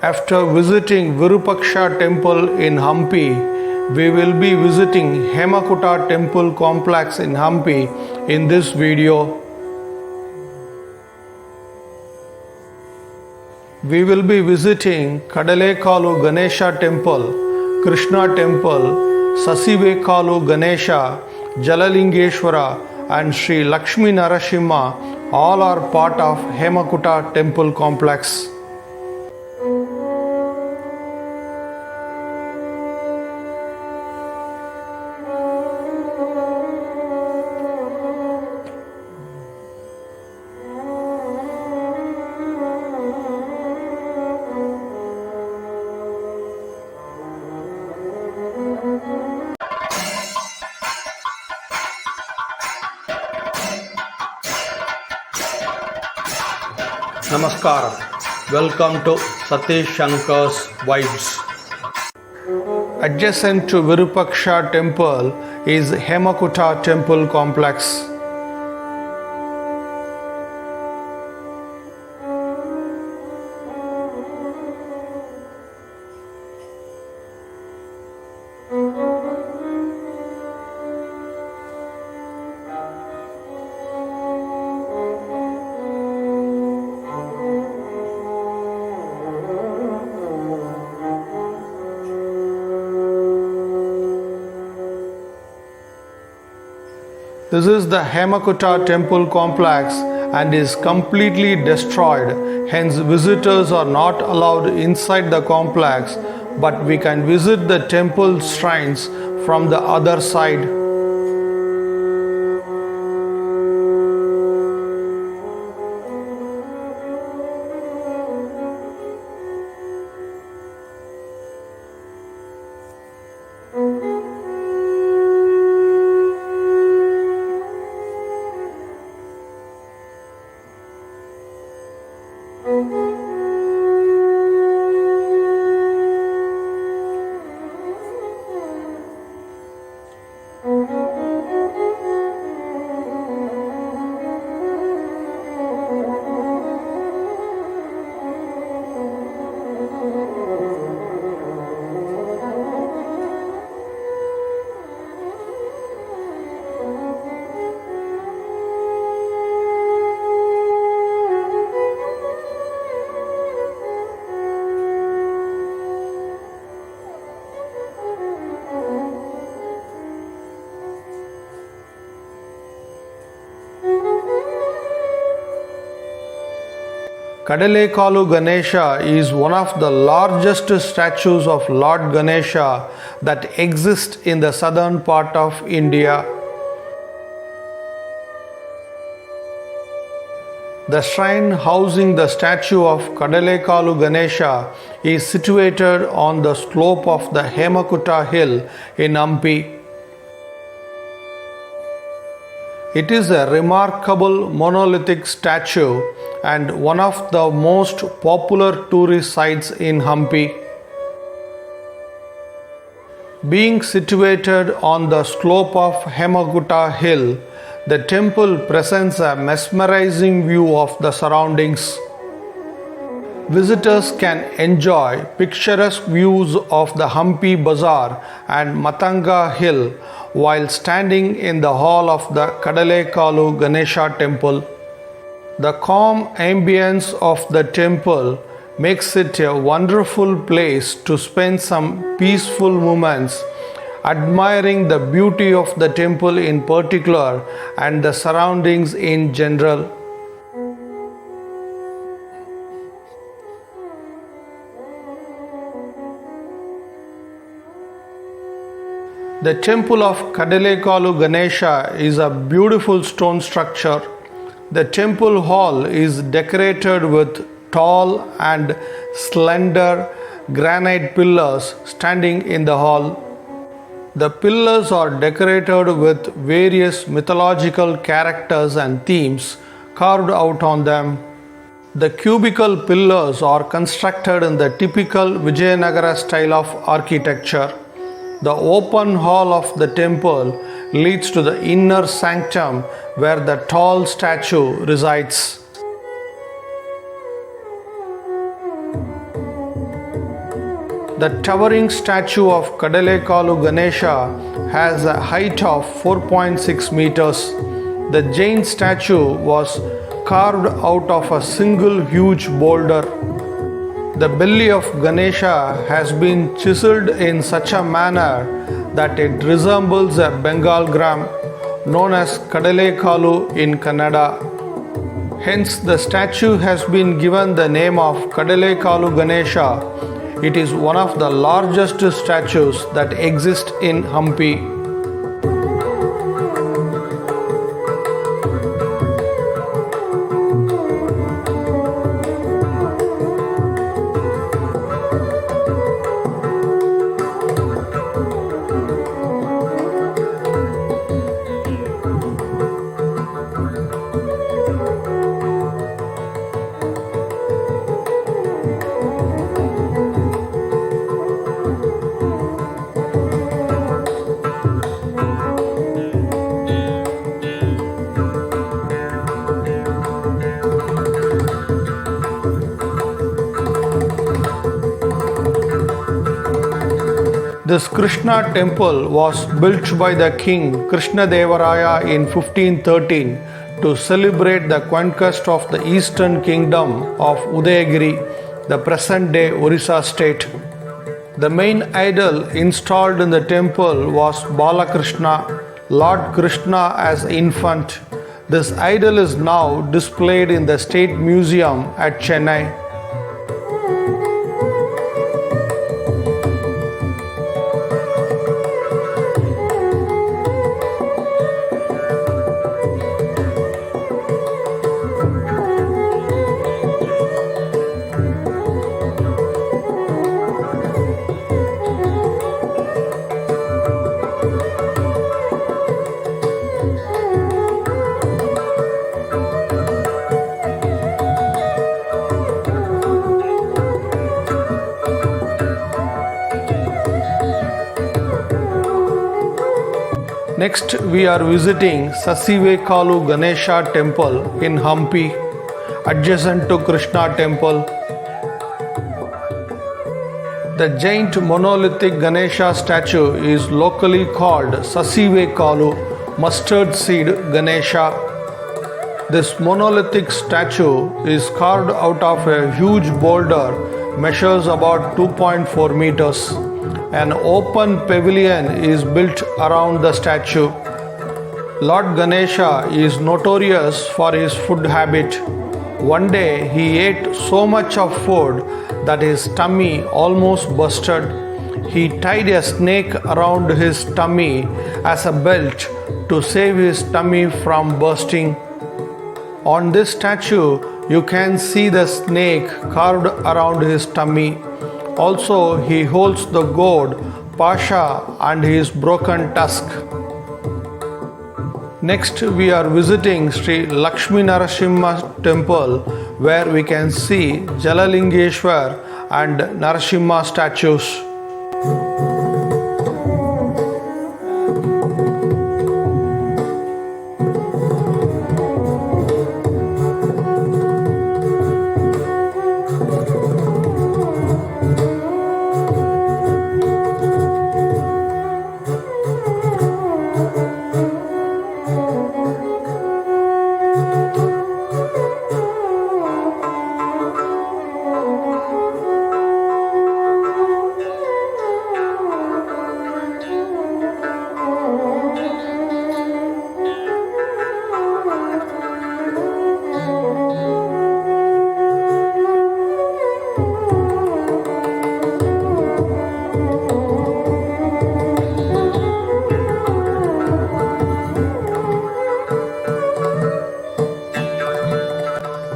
After visiting Virupaksha temple in Hampi, we will be visiting Hemakuta temple complex in Hampi in this video. We will be visiting Kadalekalu Ganesha temple, Krishna temple, Sasivekalu Ganesha, Jalalingeshwara and Sri Lakshmi Narasimha all are part of Hemakuta temple complex. Namaskar. Welcome to Satish Shankar's Vibes. Adjacent to Virupaksha temple is Hemakuta temple complex. This is the Hemakuta temple complex and is completely destroyed. Hence, visitors are not allowed inside the complex, but we can visit the temple shrines from the other side. Kadalekalu Ganesha is one of the largest statues of Lord Ganesha that exist in the southern part of India. The shrine housing the statue of Kadalekalu Ganesha is situated on the slope of the Hemakuta hill in Hampi. It is a remarkable monolithic statue and one of the most popular tourist sites in Hampi. Being situated on the slope of Hemakuta hill, the temple presents a mesmerizing view of the surroundings. Visitors can enjoy picturesque views of the Hampi Bazaar and Matanga Hill while standing in the hall of the Kadalekalu Ganesha temple. The calm ambience of the temple makes it a wonderful place to spend some peaceful moments admiring the beauty of the temple in particular and the surroundings in general. The temple of Kadalekalu Ganesha is a beautiful stone structure. The temple hall is decorated with tall and slender granite pillars standing in the hall. The pillars are decorated with various mythological characters and themes carved out on them. The cubical pillars are constructed in the typical Vijayanagara style of architecture. The open hall of the temple leads to the inner sanctum where the tall statue resides. The towering statue of Kadalekalu Ganesha has a height of 4.6 meters. The Jain statue was carved out of a single huge boulder. The belly of Ganesha has been chiseled in such a manner that it resembles a Bengal gram known as Kadalekalu in Kannada. Hence, the statue has been given the name of Kadalekalu Ganesha. It is one of the largest statues that exist in Hampi. This Krishna temple was built by the king Krishnadevaraya in 1513 to celebrate the conquest of the eastern kingdom of Udayagiri, the present day Orissa state. The main idol installed in the temple was Balakrishna, Lord Krishna as infant. This idol is now displayed in the State Museum at Chennai. Next, we are visiting Sasivekalu Ganesha temple in Hampi, adjacent to Krishna temple. The giant monolithic Ganesha statue is locally called Sasivekalu, mustard seed Ganesha. This monolithic statue is carved out of a huge boulder, measures about 2.4 meters. An open pavilion is built around the statue. Lord Ganesha is notorious for his food habit. One day he ate so much of food that his tummy almost busted. He tied a snake around his tummy as a belt to save his tummy from bursting. On this statue, you can see the snake carved around his tummy. Also, he holds the gourd, pasha, and his broken tusk. Next, we are visiting Sri Lakshmi Narasimha temple, where we can see Jalalingeshwar and Narasimha statues.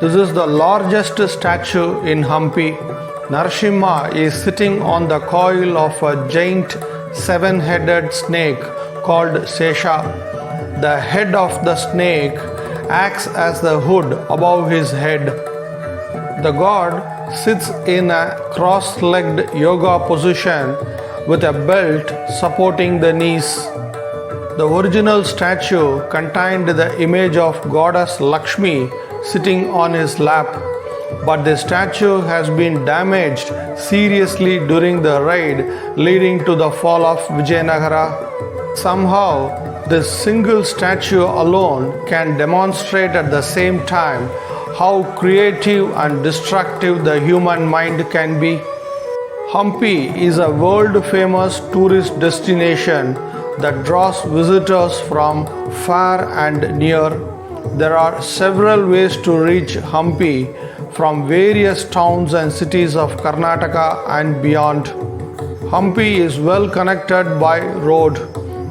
This is the largest statue in Hampi. Narasimha is sitting on the coil of a giant seven-headed snake called Sesha. The head of the snake acts as the hood above his head. The god sits in a cross-legged yoga position with a belt supporting the knees. The original statue contained the image of goddess Lakshmi sitting on his lap. but the statue has been damaged seriously during the raid, leading to the fall of Vijayanagara. Somehow, this single statue alone can demonstrate at the same time how creative and destructive the human mind can be. Hampi is a world-famous tourist destination that draws visitors from far and near. There are several ways to reach Hampi from various towns and cities of Karnataka and beyond. Hampi is well connected by road.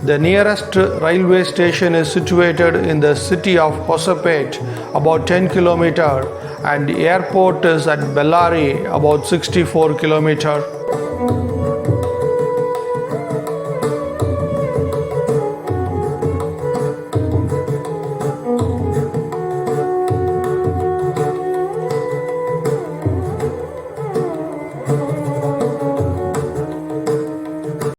The nearest railway station is situated in the city of Hosapet, about 10 km, and the airport is at Bellary, about 64 km.